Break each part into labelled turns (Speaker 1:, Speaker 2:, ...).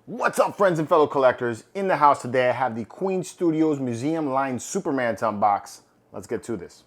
Speaker 1: What's up, friends and fellow collectors? In the house today, I have the Queen Studios Museum Line Superman to unbox. Let's get to this.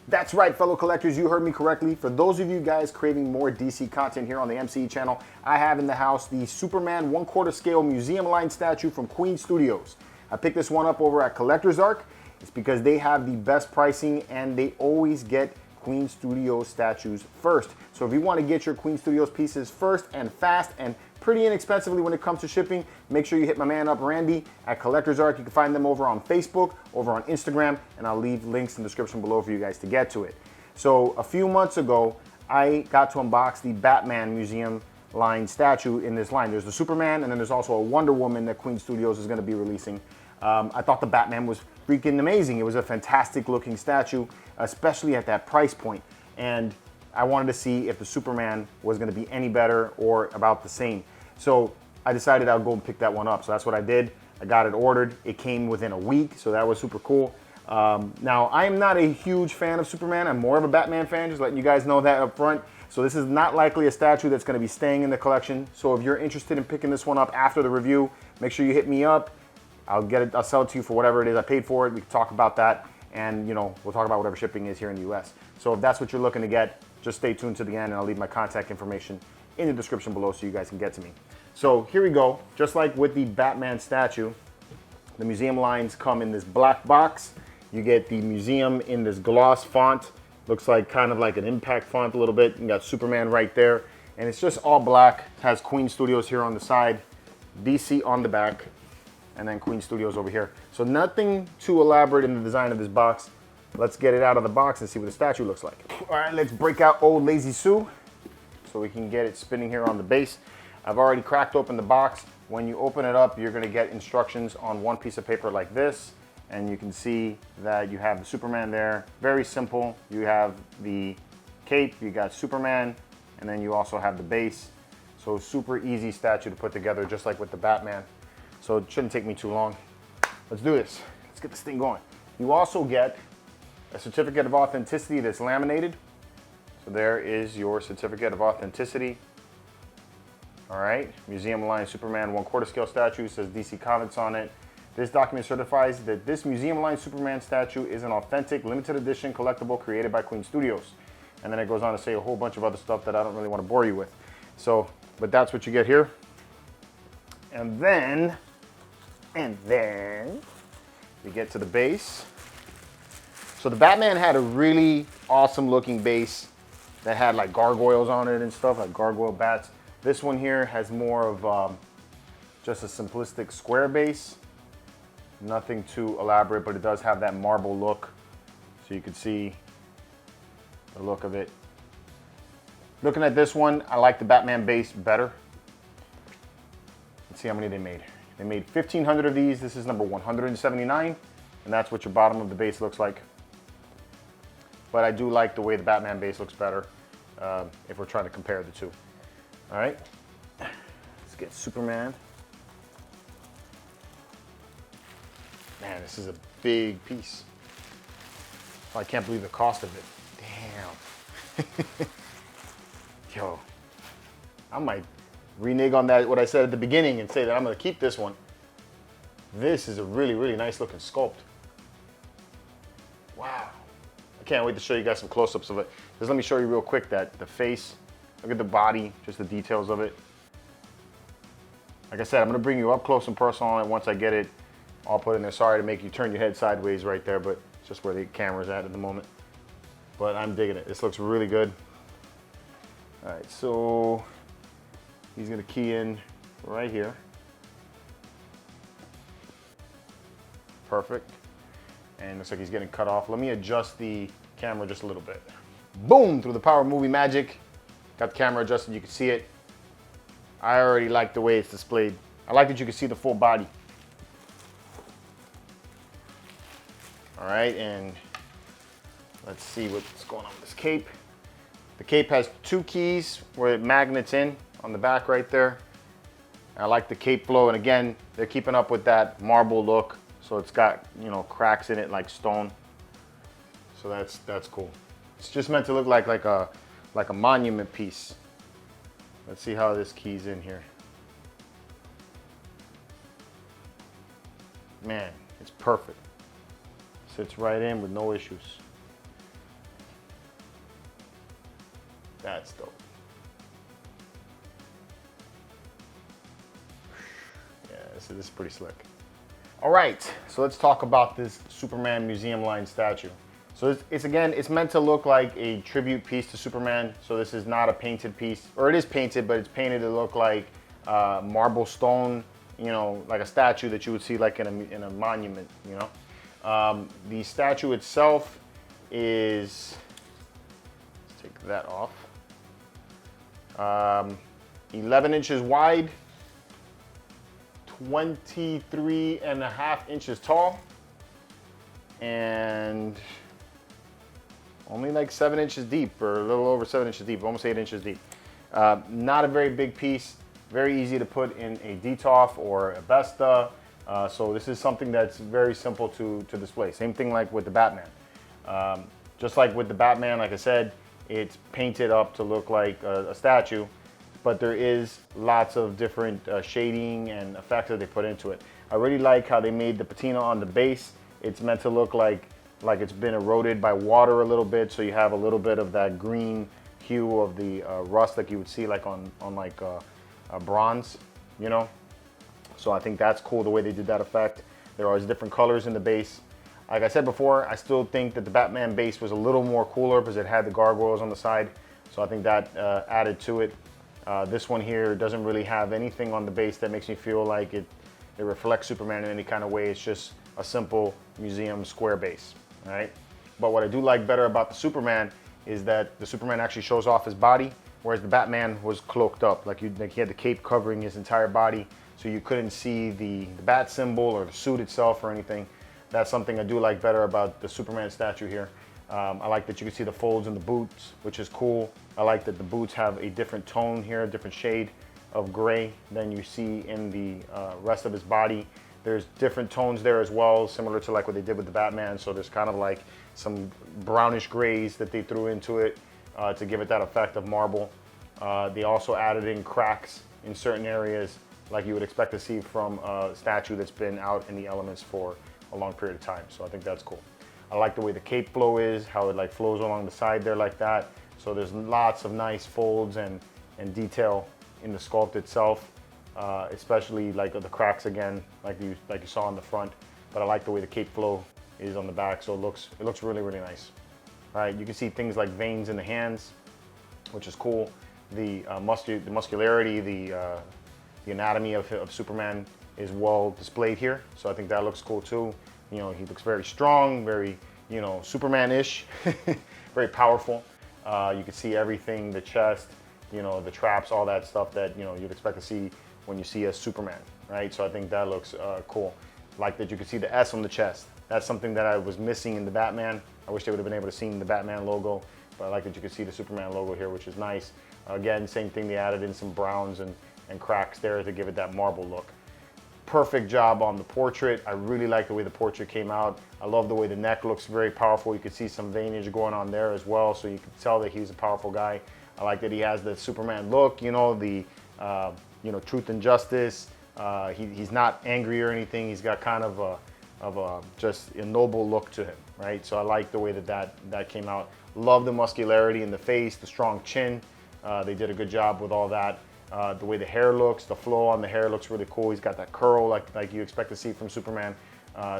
Speaker 1: That's right, fellow collectors, you heard me correctly. For those of you guys craving more DC content here on the MCE channel, I have in the house the Superman 1/4 scale museum line statue from Queen Studios. I picked this one up over at Collectors Ark. It's because they have the best pricing and they always get Queen Studios statues first. So if you want to get your Queen Studios pieces first and fast and pretty inexpensively when it comes to shipping, make sure you hit my man up, Randy, at Collectors Ark. You can find them over on Facebook, over on Instagram, and I'll leave links in the description below for you guys to get to it. So a few months ago, I got to unbox the Batman Museum line statue in this line. There's the Superman, and then there's also a Wonder Woman that Queen Studios is going to be releasing. I thought the Batman was freaking amazing. It was a fantastic looking statue, especially at that price point. And I wanted to see if the Superman was going to be any better or about the same. So I decided I'll go and pick that one up. So that's what I did. I got it ordered. It came within a week, so that was super cool. Now, I am not a huge fan of Superman. I'm more of a Batman fan, just letting you guys know that up front. So this is not likely a statue that's going to be staying in the collection. So if you're interested in picking this one up after the review, make sure you hit me up. I'll get it. I'll sell it to you for whatever it is I paid for it. We can talk about that, and you know, we'll talk about whatever shipping is here in the U.S. So if that's what you're looking to get, just stay tuned to the end, and I'll leave my contact information in the description below so you guys can get to me. So here we go. Just like with the Batman statue, the museum lines come in this black box. You get the museum in this gloss font. Looks like kind of like an impact font a little bit. You got Superman right there, and it's just all black. It has Queen Studios here on the side, DC on the back, and then Queen Studios over here. So nothing too elaborate in the design of this box. Let's get it out of the box and see what the statue looks like. All right, let's break out old Lazy Sue so we can get it spinning here on the base. I've already cracked open the box. When you open it up, you're gonna get instructions on one piece of paper like this, and you can see that you have the Superman there. Very simple. You have the cape, you got Superman, and then you also have the base. So super easy statue to put together, just like with the Batman. So it shouldn't take me too long. Let's do this. Let's get this thing going. You also get a certificate of authenticity that's laminated. So there is your certificate of authenticity. All right, Museum Line Superman 1/4 scale statue, says DC Comics on it. This document certifies that this Museum Line Superman statue is an authentic, limited edition collectible created by Queen Studios. And then it goes on to say a whole bunch of other stuff that I don't really want to bore you with. So, but that's what you get here. And then we get to the base. So the Batman had a really awesome looking base that had like gargoyles on it and stuff, like gargoyle bats. This one here has more of just a simplistic square base. Nothing too elaborate, but it does have that marble look. So you can see the look of it. Looking at this one, I like the Batman base better. Let's see how many they made. They made 1,500 of these. This is number 179, and that's what your bottom of the base looks like. But I do like the way the Batman base looks better if we're trying to compare the two. All right, let's get Superman. Man, this is a big piece. Oh, I can't believe the cost of it. Damn. Yo, I might renege on that, what I said at the beginning, and say that I'm gonna keep this one. This is a really, really nice looking sculpt. Wow. I can't wait to show you guys some close-ups of it. Just let me show you real quick that the face, look at the body, just the details of it. Like I said, I'm gonna bring you up close and personal on it once I get it all put in there. Sorry to make you turn your head sideways right there, but it's just where the camera's at the moment. But I'm digging it. This looks really good. All right, so he's gonna key in right here. Perfect. And looks like he's getting cut off. Let me adjust the camera just a little bit. Boom, through the power of movie magic. Got the camera adjusted, you can see it. I already like the way it's displayed. I like that you can see the full body. All right, and let's see what's going on with this cape. The cape has two keys where it magnets in on the back right there. I like the cape flow, and again, they're keeping up with that marble look, so it's got, you know, cracks in it like stone. So that's cool. It's just meant to look like a monument piece. Let's see how this keys in here. Man, it's perfect. Sits right in with no issues. That's dope. Yeah, this is pretty slick. All right, so let's talk about this Superman museum line statue. So it's meant to look like a tribute piece to Superman. So this is not a painted piece, or it is painted, but it's painted to look like marble stone, you know, like a statue that you would see like in a monument, you know. The statue itself is, let's take that off, 11 inches wide, 23.5 inches tall, and only like 7 inches deep, or a little over 7 inches deep, almost 8 inches deep. Not a very big piece, very easy to put in a DTOF or a Vesta. So this is something that's very simple to display. Same thing like with the Batman. Just like with the Batman, like I said, it's painted up to look like a statue, but there is lots of different shading and effects that they put into it. I really like how they made the patina on the base. It's meant to look like it's been eroded by water a little bit, so you have a little bit of that green hue of the rust like you would see like on like bronze, you know. So I think that's cool the way they did that effect. There are different colors in the base. Like I said before, I still think that the Batman base was a little more cooler because it had the gargoyles on the side. So I think that added to it. This one here doesn't really have anything on the base that makes me feel like it reflects Superman in any kind of way. It's just a simple museum square base, all right? But what I do like better about the Superman is that the Superman actually shows off his body, whereas the Batman was cloaked up. Like he had the cape covering his entire body, so you couldn't see the bat symbol or the suit itself or anything. That's something I do like better about the Superman statue here. I like that you can see the folds in the boots, which is cool. I like that the boots have a different tone here, a different shade of gray than you see in the rest of his body. There's different tones there as well, similar to like what they did with the Batman. So there's kind of like some brownish grays that they threw into it to give it that effect of marble. They also added in cracks in certain areas like you would expect to see from a statue that's been out in the elements for a long period of time. So I think that's cool. I like the way the cape flow is, how it like flows along the side there like that. So there's lots of nice folds and detail in the sculpt itself, especially like the cracks again, like you saw on the front. But I like the way the cape flow is on the back, so it looks really, really nice. All right, you can see things like veins in the hands, which is cool. The muscularity, the anatomy of Superman is well displayed here, so I think that looks cool too. You know, he looks very strong, very, you know, Superman-ish, very powerful. You can see everything, the chest, you know, the traps, all that stuff that, you know, you'd expect to see when you see a Superman, right? So I think that looks cool. Like that you can see the S on the chest. That's something that I was missing in the Batman. I wish they would have been able to see the Batman logo, but I like that you can see the Superman logo here, which is nice. Again, same thing, they added in some browns and cracks there to give it that marble look. Perfect job on the portrait. I really like the way the portrait came out. I love the way the neck looks very powerful. You can see some veinage going on there as well, so you can tell that he's a powerful guy. I like that he has the Superman look, you know, the truth and justice. He's not angry or anything. He's got kind of just a noble look to him, right? So I like the way that came out. Love the muscularity in the face, the strong chin. They did a good job with all that. The way the hair looks, the flow on the hair looks really cool. He's got that curl like you expect to see from Superman.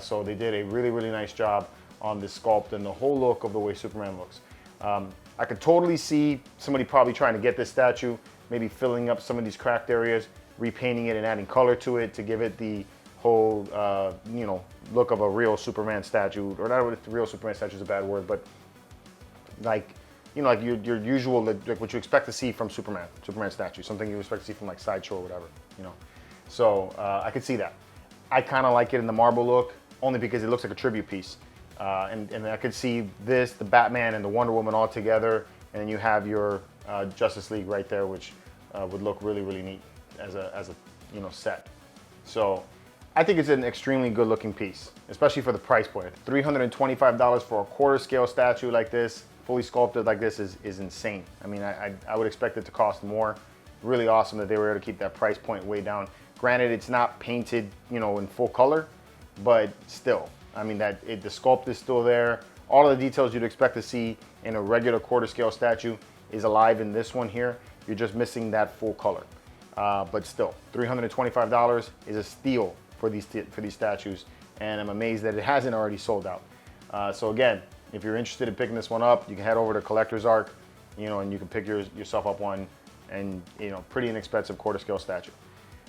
Speaker 1: So they did a really, really nice job on this sculpt and the whole look of the way Superman looks. I could totally see somebody probably trying to get this statue, maybe filling up some of these cracked areas, repainting it and adding color to it to give it the whole, look of a real Superman statue. Or not a real Superman statue is a bad word, but like, you know, like your usual, like what you expect to see from Superman statue, something you expect to see from like Sideshow or whatever, you know. So I could see that. I kind of like it in the marble look, only because it looks like a tribute piece. And I could see the Batman and the Wonder Woman all together, and then you have your Justice League right there, which would look really, really neat as a you know, set. So I think it's an extremely good looking piece, especially for the price point. $325 for a quarter scale statue like this, fully sculpted like this is insane. I mean, I would expect it to cost more. Really awesome that they were able to keep that price point way down. Granted, it's not painted, you know, in full color, but still, I mean, the sculpt is still there. All of the details you'd expect to see in a regular quarter scale statue is alive in this one here. You're just missing that full color. But still, $325 is a steal for these statues, and I'm amazed that it hasn't already sold out. So again, if you're interested in picking this one up, you can head over to Collectors Ark, you know, and you can pick yourself up one, and you know, pretty inexpensive quarter scale statue.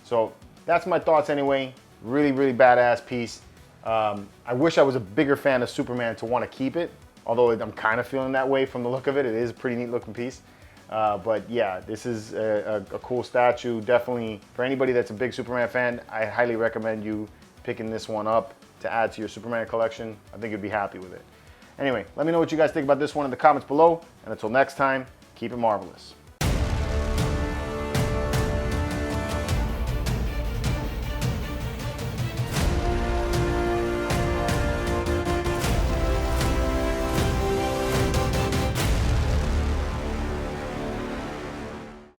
Speaker 1: So that's my thoughts anyway. Really, really badass piece. I wish I was a bigger fan of Superman to want to keep it, although I'm kind of feeling that way from the look of it. It is a pretty neat looking piece. But yeah, this is a cool statue. Definitely, for anybody that's a big Superman fan, I highly recommend you picking this one up to add to your Superman collection. I think you'd be happy with it. Anyway, let me know what you guys think about this one in the comments below. And until next time, keep it marvelous.